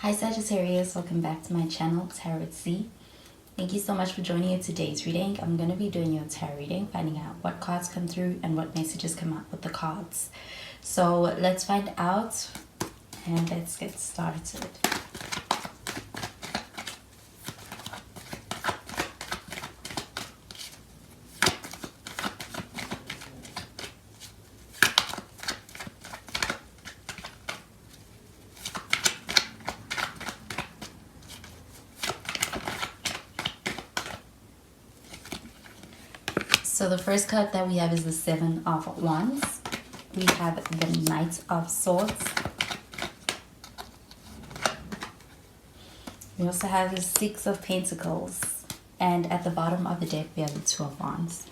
Hi Sagittarius, welcome back to my channel, Tarot C. Thank you so much for joining in today's reading. I'm going to be doing your tarot reading, finding out what cards come through and what messages come out with the cards. So let's find out and let's get started. So the first card that we have is the Seven of Wands. We have the Knight of Swords. We also have the Six of Pentacles. And at the bottom of the deck, we have the Two of Wands.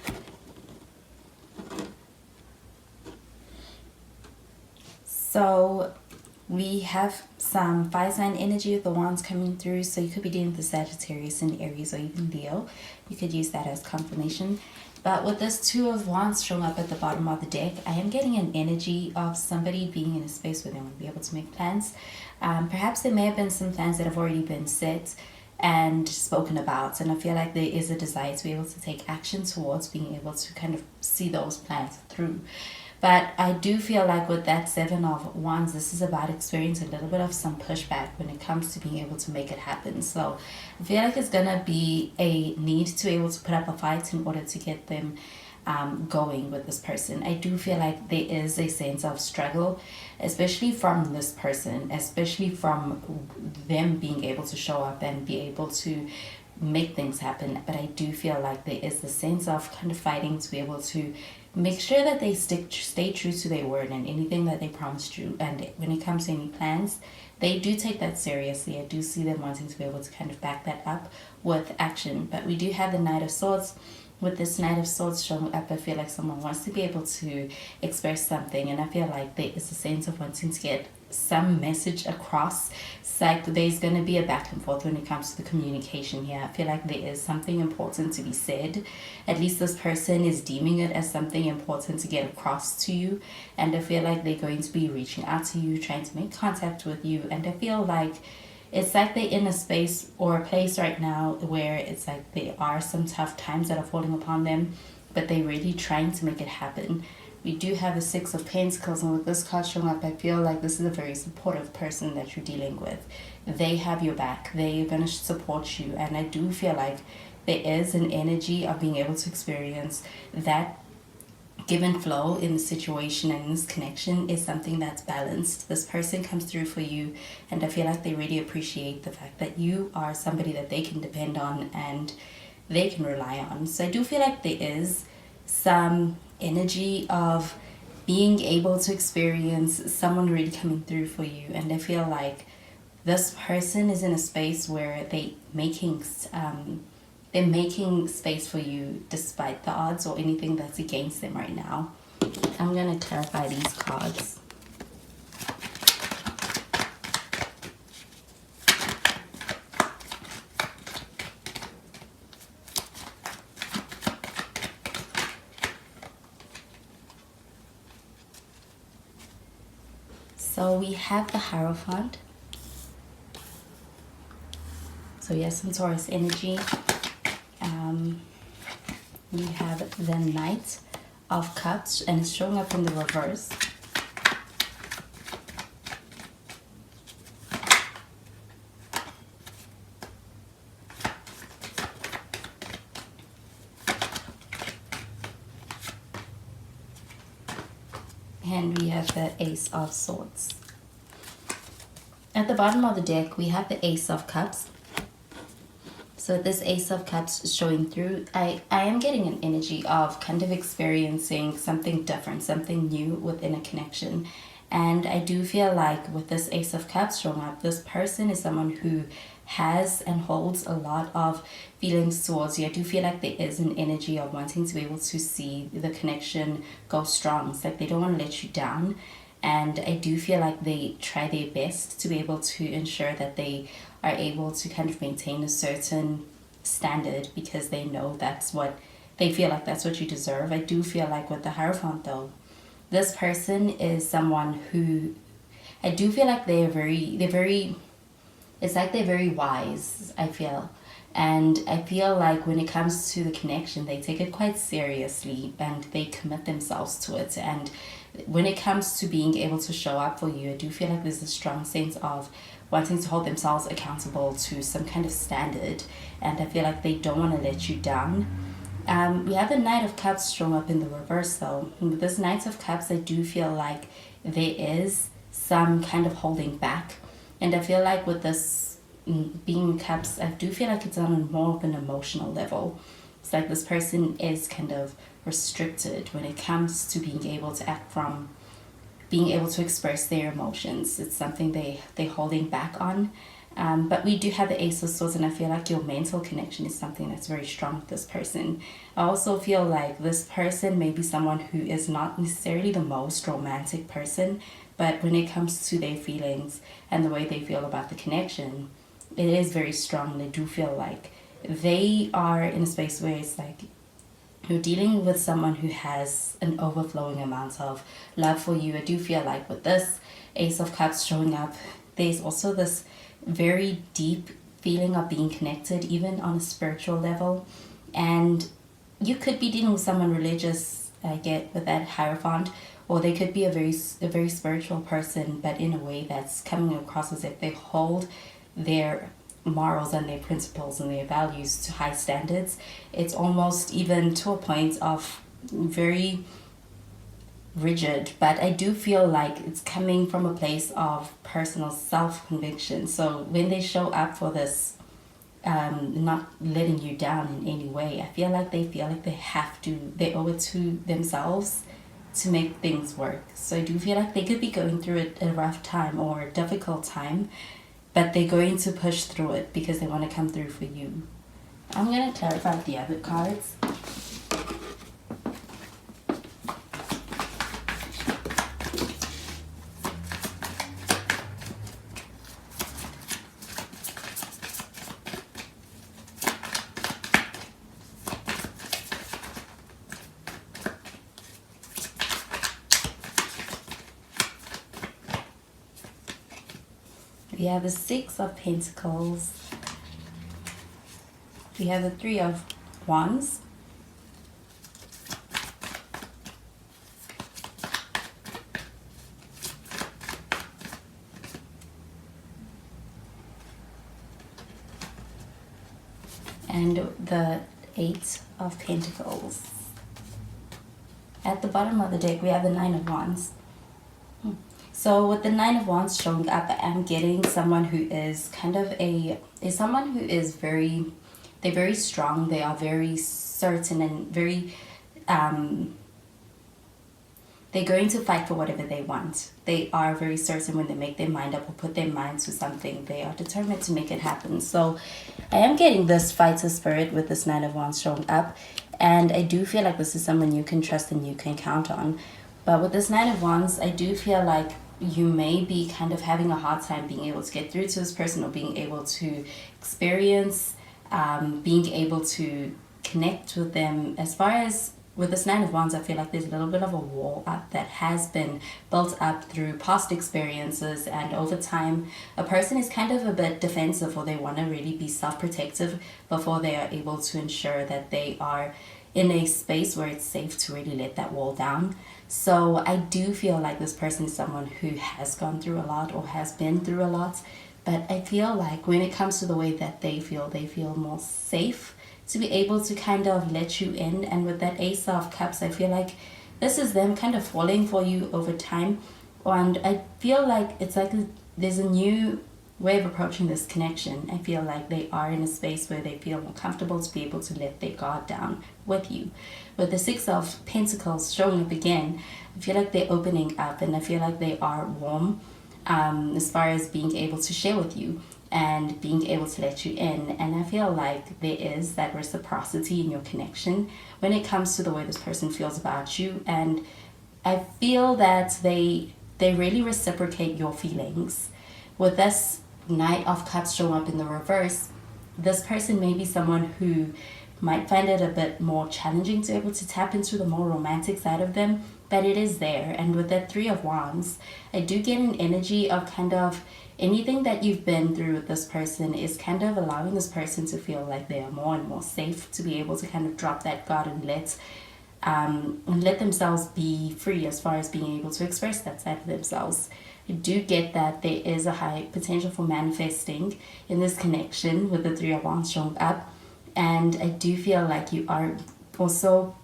So we have some fire sign energy with the wands coming through. So you could be dealing with the Sagittarius and Aries or even Leo. You could use that as confirmation. But with this Two of Wands showing up at the bottom of the deck, I am getting an energy of somebody being in a space where they want to be able to make plans. Perhaps there may have been some plans that have already been set and spoken about. And I feel like there is a desire to be able to take action towards being able to kind of see those plans through. But I do feel like with that Seven of Wands, this is about experiencing a little bit of some pushback when it comes to being able to make it happen. So I feel like it's going to be a need to be able to put up a fight in order to get them going with this person. I do feel like there is a sense of struggle, especially from this person, especially from them being able to show up and be able to make things happen. But I do feel like there is the sense of kind of fighting to be able to make sure that they stay true to their word and anything that they promised you. And when it comes to any plans, they do take that seriously. I do see them wanting to be able to kind of back that up with action. But we do have the Knight of Swords. With this Knight of Swords showing up, I feel like someone wants to be able to express something, and I feel like there is a sense of wanting to get some message across. It's like there's going to be a back and forth when it comes to the communication here. I feel like there is something important to be said. At least this person is deeming it as something important to get across to you, and I feel like they're going to be reaching out to you, trying to make contact with you. And I feel like it's like they're in a space or a place right now where it's like there are some tough times that are falling upon them, but they're really trying to make it happen. We do have the Six of Pentacles, and with this card showing up, I feel like this is a very supportive person that you're dealing with. They have your back. They're going to support you, and I do feel like there is an energy of being able to experience that give and flow in the situation, and this connection is something that's balanced. This person comes through for you, and I feel like they really appreciate the fact that you are somebody that they can depend on and they can rely on. So I do feel like there is some energy of being able to experience someone really coming through for you, and I feel like this person is in a space where they're making space for you despite the odds or anything that's against them right now. I'm going to clarify these cards. So we have the Hierophant. So yes, some Taurus energy. We have the Knight of Cups, and it's showing up in the reverse. And we have the Ace of Swords. At the bottom of the deck, we have the Ace of Cups. So this Ace of Cups is showing through. I am getting an energy of kind of experiencing something different, something new within a connection. And I do feel like with this Ace of Cups showing up, this person is someone who has and holds a lot of feelings towards you. I do feel like there is an energy of wanting to be able to see the connection go strong. It's like they don't want to let you down. And I do feel like they try their best to be able to ensure that they are able to kind of maintain a certain standard, because they know that's what they feel like, that's what you deserve. I do feel like with the Hierophant though, this person is someone who I do feel like they're very It's like they're very wise, I feel. And I feel like when it comes to the connection, they take it quite seriously and they commit themselves to it. And when it comes to being able to show up for you, I do feel like there's a strong sense of wanting to hold themselves accountable to some kind of standard. And I feel like they don't want to let you down. We have the Knight of Cups showing up in the reverse though. With this Knight of Cups, I do feel like there is some kind of holding back. And I feel like with this being Cups, I do feel like it's on more of an emotional level. It's like this person is kind of restricted when it comes to being able to act from, being able to express their emotions. It's something they're holding back on. But we do have the Ace of Swords, and I feel like your mental connection is something that's very strong with this person. I also feel like this person may be someone who is not necessarily the most romantic person, but when it comes to their feelings and the way they feel about the connection, it is very strong. They do feel like they are in a space where it's like you're dealing with someone who has an overflowing amount of love for you. I do feel like with this Ace of Cups showing up, there's also this very deep feeling of being connected, even on a spiritual level. And you could be dealing with someone religious, I get, with that Hierophant, or they could be a very spiritual person, but in a way that's coming across as if they hold their morals and their principles and their values to high standards. It's almost even to a point of very rigid, but I do feel like it's coming from a place of personal self-conviction. So when they show up for this, not letting you down in any way, I feel like they have to, they owe it to themselves to make things work. So I do feel like they could be going through a rough time or a difficult time, but they're going to push through it because they want to come through for you. I'm going to clarify the other cards. We have the Six of Pentacles. We have the Three of Wands. And the Eight of Pentacles. At the bottom of the deck, we have the Nine of Wands. So with the Nine of Wands showing up, I'm getting someone who is kind of someone who is they're very strong. They are very certain and very, they're going to fight for whatever they want. They are very certain when they make their mind up or put their mind to something. They are determined to make it happen. So I am getting this fighter spirit with this Nine of Wands showing up. And I do feel like this is someone you can trust and you can count on. But with this Nine of Wands, I do feel like you may be kind of having a hard time being able to get through to this person or being able to experience, being able to connect with them. As far as with this Nine of Wands, I feel like there's a little bit of a wall up that has been built up through past experiences, and over time, a person is kind of a bit defensive, or they want to really be self-protective before they are able to ensure that they are in a space where it's safe to really let that wall down. So I do feel like this person is someone who has gone through a lot or has been through a lot, but I feel like when it comes to the way that they feel more safe to be able to kind of let you in. And with that Ace of Cups, I feel like this is them kind of falling for you over time. And I feel like it's like there's a new way of approaching this connection. I feel like they are in a space where they feel more comfortable to be able to let their guard down with you. With the Six of Pentacles showing up again, I feel like they're opening up, and I feel like they are warm as far as being able to share with you and being able to let you in. And I feel like there is that reciprocity in your connection when it comes to the way this person feels about you. And I feel that they really reciprocate your feelings. With this Knight of Cups showing up in the reverse, this person may be someone who might find it a bit more challenging to be able to tap into the more romantic side of them, but it is there. And with that Three of Wands, I do get an energy of kind of anything that you've been through with this person is kind of allowing this person to feel like they are more and more safe, to be able to kind of drop that guard and let themselves be free as far as being able to express that side of themselves. I do get that there is a high potential for manifesting in this connection with the Three of Wands showing up. And I do feel like you are also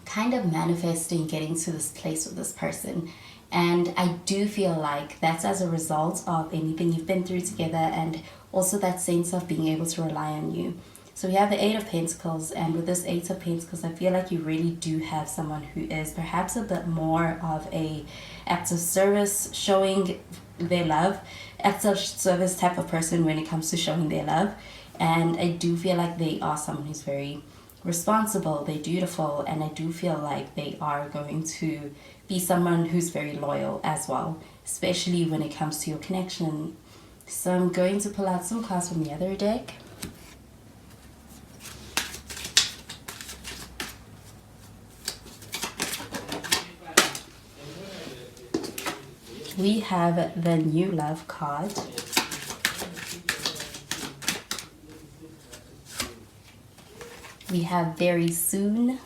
kind of manifesting getting to this place with this person. And I do feel like that's as a result of anything you've been through together, and also that sense of being able to rely on you. So we have the Eight of Pentacles, and with this Eight of Pentacles, I feel like you really do have someone who is perhaps a bit more of a acts of service, showing their love, acts of service type of person when it comes to showing their love. And I do feel like they are someone who's very responsible, they're dutiful, and I do feel like they are going to be someone who's very loyal as well, especially when it comes to your connection. So I'm going to pull out some cards from the other deck. We have the New Love card. We have Very Soon.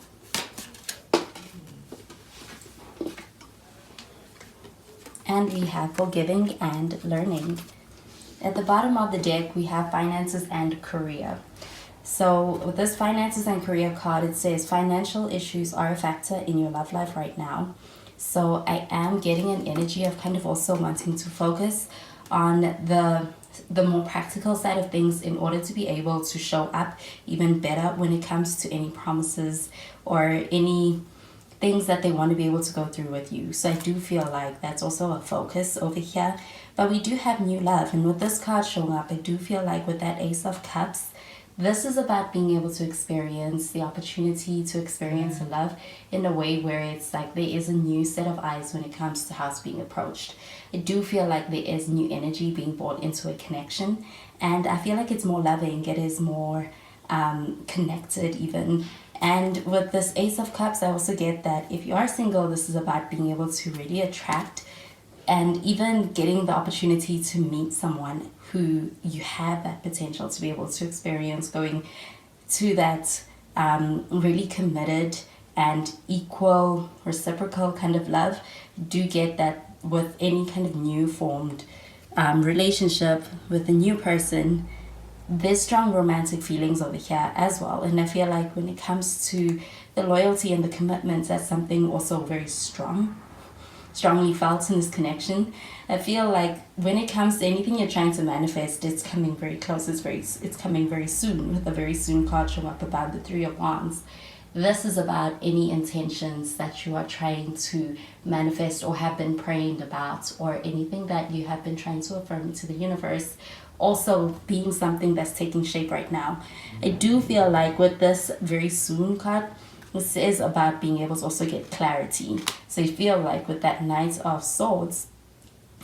And we have Forgiving and Learning. At the bottom of the deck, we have Finances and Career. So with this Finances and Career card, it says financial issues are a factor in your love life right now. So I am getting an energy of kind of also wanting to focus on the more practical side of things in order to be able to show up even better when it comes to any promises or any things that they want to be able to go through with you. So I do feel like that's also a focus over here. But we do have new love, and with this card showing up, I do feel like with that Ace of Cups, this is about being able to experience the opportunity to experience love in a way where it's like there is a new set of eyes when it comes to how it's being approached. I do feel like there is new energy being brought into a connection, and I feel like it's more loving, it is more connected even. And with this Ace of Cups, I also get that if you are single, this is about being able to really attract and even getting the opportunity to meet someone who you have that potential to be able to experience going to that really committed and equal, reciprocal kind of love. Do get that with any kind of new formed relationship with a new person. There's strong romantic feelings over here as well, and I feel like when it comes to the loyalty and the commitments, that's something also very strongly felt in this connection. I feel like when it comes to anything you're trying to manifest, it's coming very close, it's coming very soon, with the Very Soon card showing up about the Three of Wands. This is about any intentions that you are trying to manifest or have been praying about, or anything that you have been trying to affirm to the universe also being something that's taking shape right now. I do feel like with this Very Soon card, this is about being able to also get clarity. So you feel like with that Knight of Swords,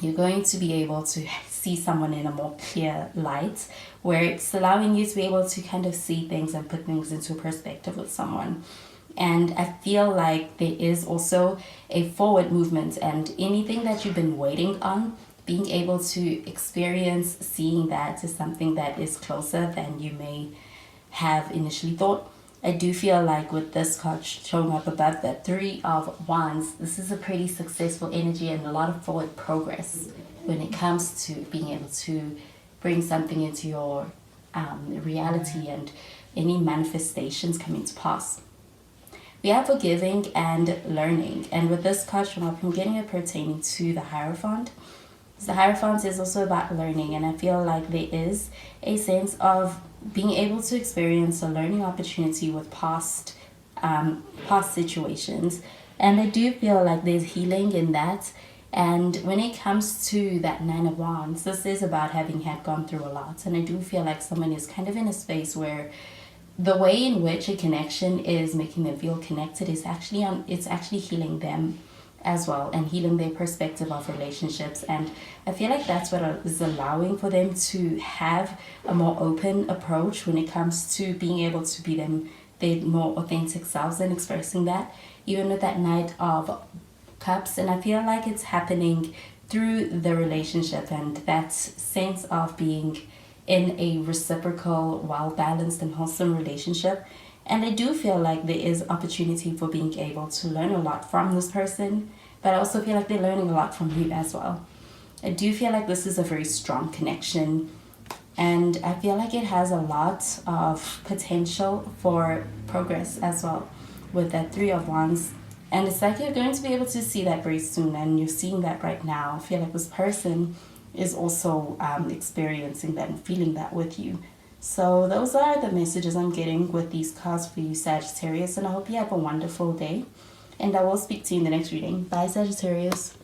you're going to be able to see someone in a more clear light, where it's allowing you to be able to kind of see things and put things into perspective with someone. And I feel like there is also a forward movement, and anything that you've been waiting on, being able to experience seeing that is something that is closer than you may have initially thought. I do feel like with this card showing up above that Three of Wands, this is a pretty successful energy and a lot of forward progress when it comes to being able to bring something into your reality and any manifestations coming to pass. We have Forgiving and Learning, and with this card showing up, I'm getting it pertaining to the Hierophant. The Hierophant is also about learning, and I feel like there is a sense of being able to experience a learning opportunity with past situations, and I do feel like there's healing in that. And when it comes to that Nine of Wands, this is about having had gone through a lot, and I do feel like someone is kind of in a space where the way in which a connection is making them feel connected is actually it's actually healing them. as well, and healing their perspective of relationships. And I feel like that's what is allowing for them to have a more open approach when it comes to being able to be their more authentic selves and expressing that, even with that Knight of Cups. And I feel like it's happening through the relationship and that sense of being in a reciprocal, well balanced and wholesome relationship. And I do feel like there is opportunity for being able to learn a lot from this person, but I also feel like they're learning a lot from you as well. I do feel like this is a very strong connection, and I feel like it has a lot of potential for progress as well with that Three of Wands. And it's like you're going to be able to see that very soon, and you're seeing that right now. I feel like this person is also experiencing that and feeling that with you. So those are the messages I'm getting with these cards for you, Sagittarius, and I hope you have a wonderful day. And I will speak to you in the next reading. Bye, Sagittarius.